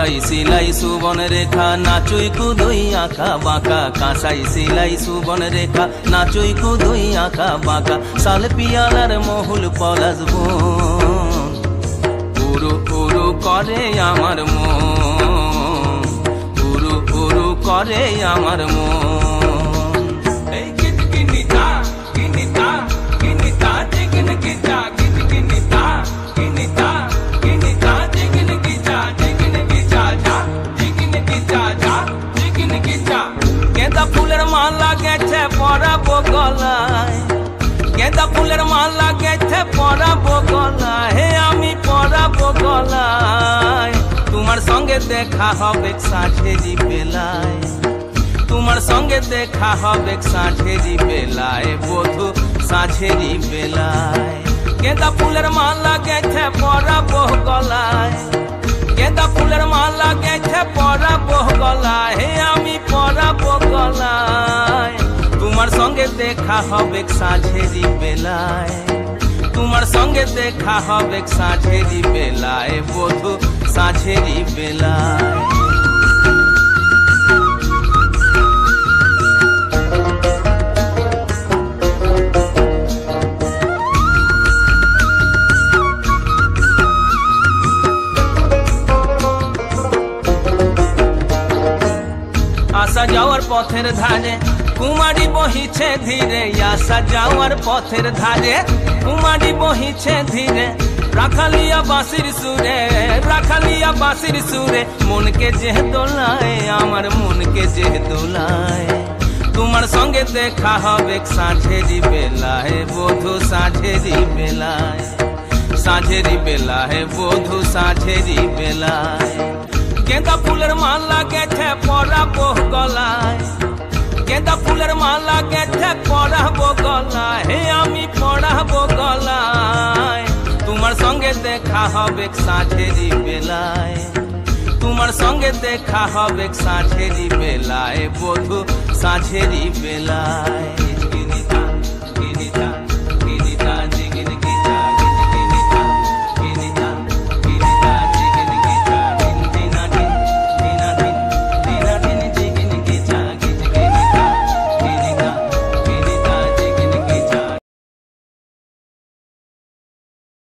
কাঁসাই সিলাই সুবন রেখা নাচুই কুদুই আঁকা বাঁকা, কাঁসাই সিলাই সুবন রেখা নাচুই কুদুই আঁকা বাঁকা, শাল পিয়ালার মহুল পলাশ বন উরু উরু করে আমার মন, উরু উরু করে আমার মন। गेंदा फुलेर माला गेছে পরাবো গলায়, गेंदा फुलेर माला गेছে পরাবো গলায়, হে আমি পরাবো গলায়। তোমার সঙ্গে দেখা হবে সাঁঝেরি বেলায়, তোমার সঙ্গে দেখা হবে সাঁঝেরি বেলায়, বধু সাঁঝেরি বেলায়। गेंदा फुलेर माला गेছে পরাবো গলায়, गेंदा फुलेर माला गेছে পরাবো গলায়, হে আমি পরাবো গলায়। তোমার সঙ্গে দেখা হবে সাঁঝেরি বেলায়, তোমার সঙ্গে দেখা হবে সাঁঝেরি বেলায়, বধু সাঁঝেরি বেলায়। আসা যাওয়ার পথের ধারে কুমারী বহিছে ধীরে, আসা যাওয়ার পথের ধারে কুমারী বহিছে ধীরে, রাখালিয়া বাঁশির সুরে, রাখালিয়া বাঁশির সুরে, মনকে যে দোলায় আমার মনকে যে দোলায়। তোমার সঙ্গে দেখা হবে সাঁঝেরি বেলায়, বধু সাঁঝেরি বেলায়, সাঁঝেরি বেলায়, বধু সাঁঝেরি বেলায়। गेंदा फुलेर माला गेছে পরাবো গলায়, गेंदा फुलेर माला गेছে পরাবো গলায়, হে আমি পরাবো গলায়। তোমার সঙ্গে দেখা হবে সাঁঝেরি বেলায়, তোমার সঙ্গে দেখা হবে সাঁঝেরি বেলায়, বধু সাঁঝেরি বেলায়।